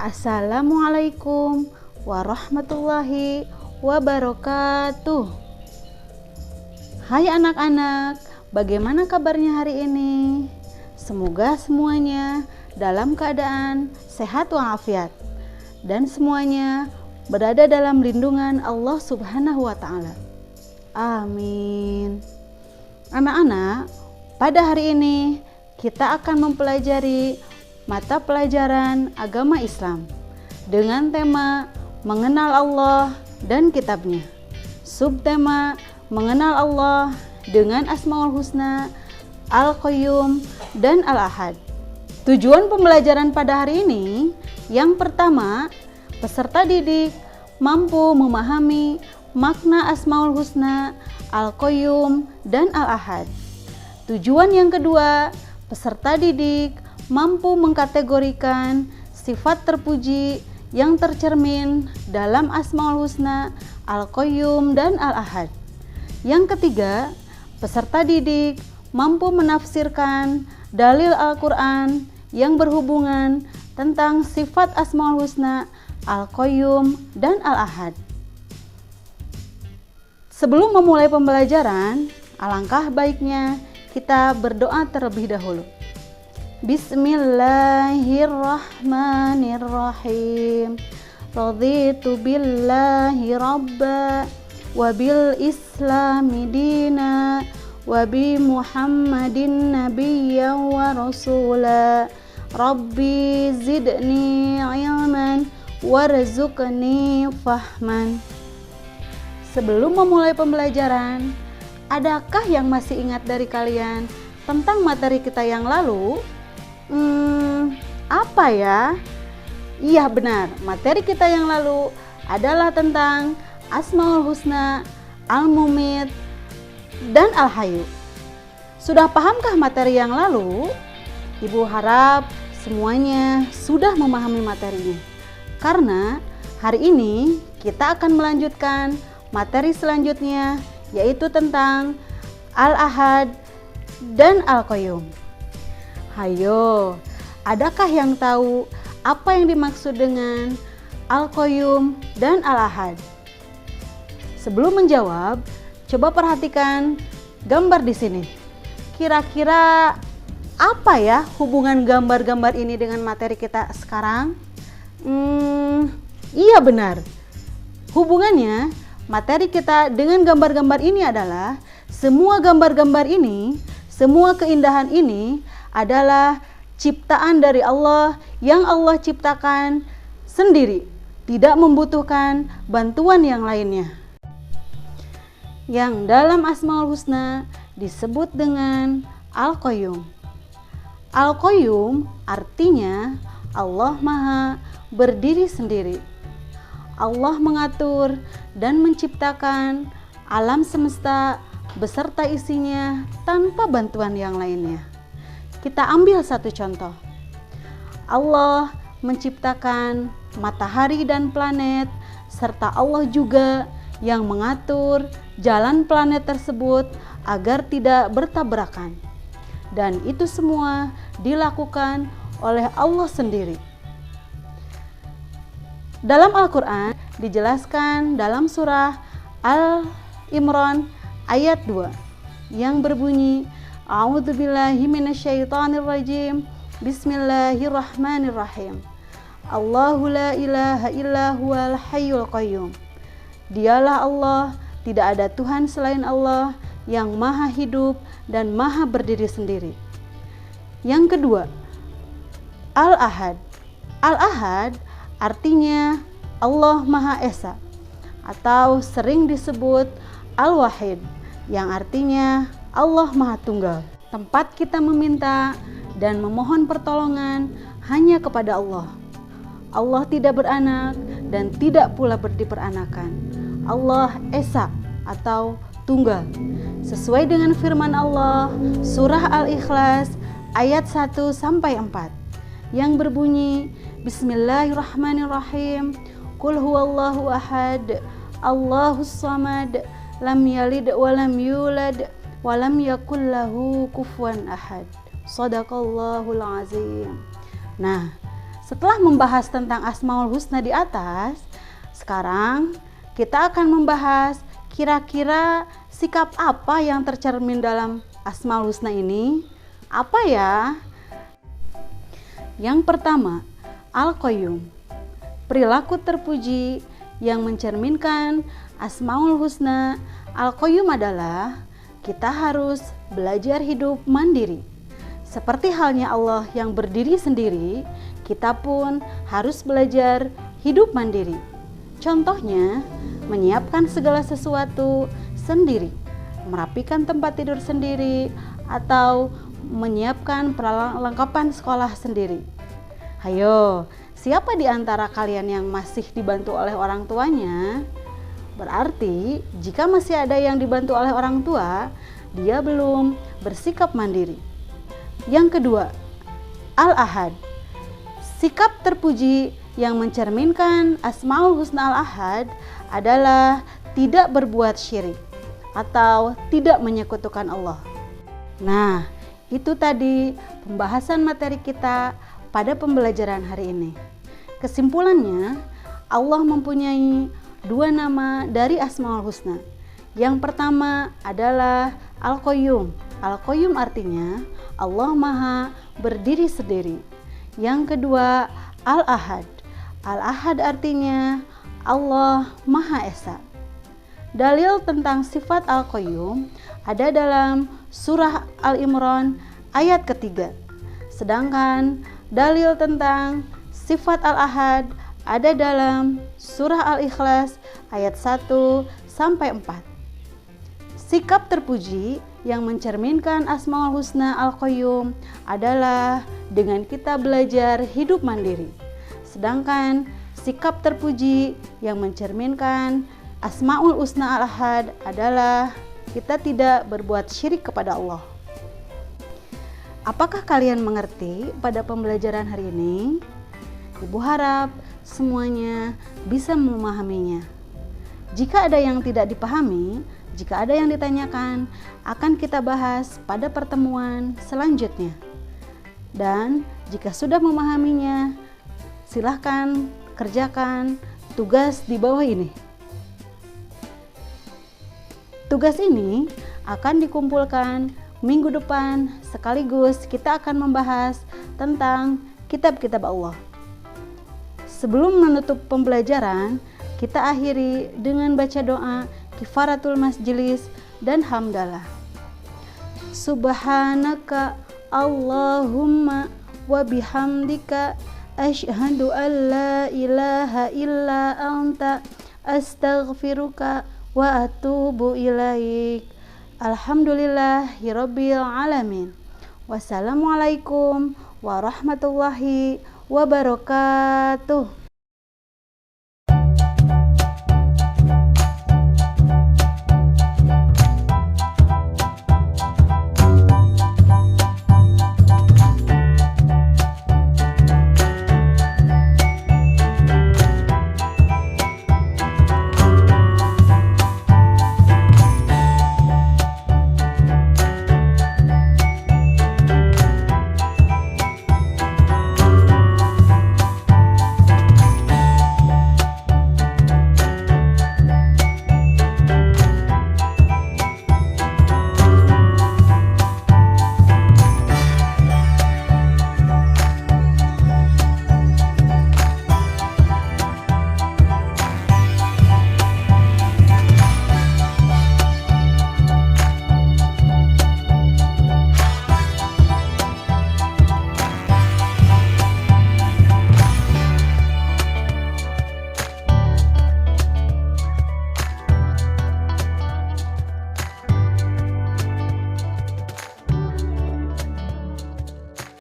Assalamualaikum warahmatullahi wabarakatuh. Hai anak-anak, bagaimana kabarnya hari ini? Semoga semuanya dalam keadaan sehat walafiat dan semuanya berada dalam lindungan Allah Subhanahu wa Ta'ala. Amin. Anak-anak, pada hari ini kita akan mempelajari mata pelajaran agama Islam dengan tema mengenal Allah dan kitabnya. Subtema mengenal Allah dengan Asmaul Husna, Al-Qayyum, dan Al-Ahad. Tujuan pembelajaran pada hari ini, yang pertama, peserta didik mampu memahami makna Asmaul Husna, Al-Qayyum, dan Al-Ahad. Tujuan yang kedua, peserta didik mampu mengkategorikan sifat terpuji yang tercermin dalam Asmaul Husna, Al-Qayyum, dan Al-Ahad. Yang ketiga, peserta didik mampu menafsirkan dalil Al-Quran yang berhubungan tentang sifat Asmaul Husna, Al-Qayyum, dan Al-Ahad. Sebelum memulai pembelajaran, alangkah baiknya kita berdoa terlebih dahulu. Bismillahirrahmanirrahim. Raditu billahi rabba wa bil islami dina wa bi muhammadin nabiyyan wa rasula. Rabbi zidni ilman warzuqni fahman. Sebelum memulai pembelajaran, adakah yang masih ingat dari kalian tentang materi kita yang lalu? Apa ya? Iya benar, materi kita yang lalu adalah tentang Asmaul Husna, Al-Mumit, dan Al-Hayyu. Sudah pahamkah materi yang lalu? Ibu harap semuanya sudah memahami materinya. Karena hari ini kita akan melanjutkan materi selanjutnya, yaitu tentang Al-Ahad dan Al-Qayyum. Hayo, adakah yang tahu apa yang dimaksud dengan Al-Qayyum dan Al-Ahad? Sebelum menjawab, coba perhatikan gambar di sini. Kira-kira apa ya hubungan gambar-gambar ini dengan materi kita sekarang? Iya benar. Hubungannya materi kita dengan gambar-gambar ini adalah semua gambar-gambar ini, semua keindahan ini adalah ciptaan dari Allah yang Allah ciptakan sendiri, tidak membutuhkan bantuan yang lainnya. Yang dalam Asmaul Husna disebut dengan Al-Qayyum. Al-Qayyum artinya Allah Maha berdiri sendiri. Allah mengatur dan menciptakan alam semesta beserta isinya tanpa bantuan yang lainnya. Kita ambil satu contoh. Allah menciptakan matahari dan planet, serta Allah juga yang mengatur jalan planet tersebut agar tidak bertabrakan. Dan itu semua dilakukan oleh Allah sendiri. Dalam Al-Quran dijelaskan dalam surah Al-Imran ayat 2 yang berbunyi, A'udzubillahi minasyaitonirrajim. Bismillahirrahmanirrahim. Allahu la ilaha illa huwal hayyul qayyum. Dialah Allah, tidak ada Tuhan selain Allah yang maha hidup dan maha berdiri sendiri. Yang kedua, Al-Ahad. Al-Ahad artinya Allah Maha Esa atau sering disebut Al-Wahid yang artinya Allah Maha Tunggal. Tempat kita meminta dan memohon pertolongan hanya kepada Allah. Allah tidak beranak dan tidak pula diperanakan. Allah Esa atau Tunggal. Sesuai dengan firman Allah surah Al-Ikhlas ayat 1-4 yang berbunyi, Bismillahirrahmanirrahim. Qul huwallahu ahad, Allahus samad, lam yalid walam yulad walam yakul lahu kufuwan ahad. Shadaqallahul azim. Nah, Setelah membahas tentang Asmaul Husna di atas, sekarang kita akan membahas kira-kira sikap apa yang tercermin dalam Asmaul Husna ini. Apa ya? Yang pertama, Al-Qayyum, perilaku terpuji yang mencerminkan Asmaul Husna. Al-Qayyum adalah kita harus belajar hidup mandiri. Seperti halnya Allah yang berdiri sendiri, kita pun harus belajar hidup mandiri. Contohnya, menyiapkan segala sesuatu sendiri, merapikan tempat tidur sendiri, atau menyiapkan perlengkapan sekolah sendiri. Hayo, siapa di antara kalian yang masih dibantu oleh orang tuanya? Berarti, jika masih ada yang dibantu oleh orang tua, dia belum bersikap mandiri. Yang kedua, Al-Ahad, sikap terpuji yang mencerminkan Asmaul Husna Al-Ahad adalah tidak berbuat syirik atau tidak menyekutukan Allah. Nah, itu tadi pembahasan materi kita pada pembelajaran hari ini. Kesimpulannya, Allah mempunyai dua nama dari Asmaul Husna. Yang pertama adalah Al-Qayyum. Al-Qayyum artinya Allah Maha berdiri sendiri. Yang kedua, Al-Ahad. Al-Ahad artinya Allah Maha Esa. Dalil tentang sifat Al-Qayyum ada dalam surah Al-Imran ayat ketiga. Sedangkan dalil tentang sifat Al-Ahad ada dalam surah Al-Ikhlas ayat 1 sampai 4. Sikap terpuji yang mencerminkan Asmaul Husna Al-Qayyum adalah dengan kita belajar hidup mandiri. Sedangkan sikap terpuji yang mencerminkan Asmaul Husna Al-Ahad adalah kita tidak berbuat syirik kepada Allah. Apakah kalian mengerti pada pembelajaran hari ini? Ibu harap semuanya bisa memahaminya. Jika ada yang tidak dipahami, jika ada yang ditanyakan, akan kita bahas pada pertemuan selanjutnya. Dan jika sudah memahaminya, silahkan kerjakan tugas di bawah ini. Tugas ini akan dikumpulkan minggu depan, sekaligus kita akan membahas tentang kitab-kitab Allah. Sebelum menutup pembelajaran, kita akhiri dengan baca doa Kifaratul Masjilis dan hamdalah. Subhanaka Allahumma wa bihamdika asyhadu an la ilaha illa anta astaghfiruka wa atubu ilaik. Alhamdulillahirabbil alamin. Wassalamualaikum warahmatullahi wabarakatuh.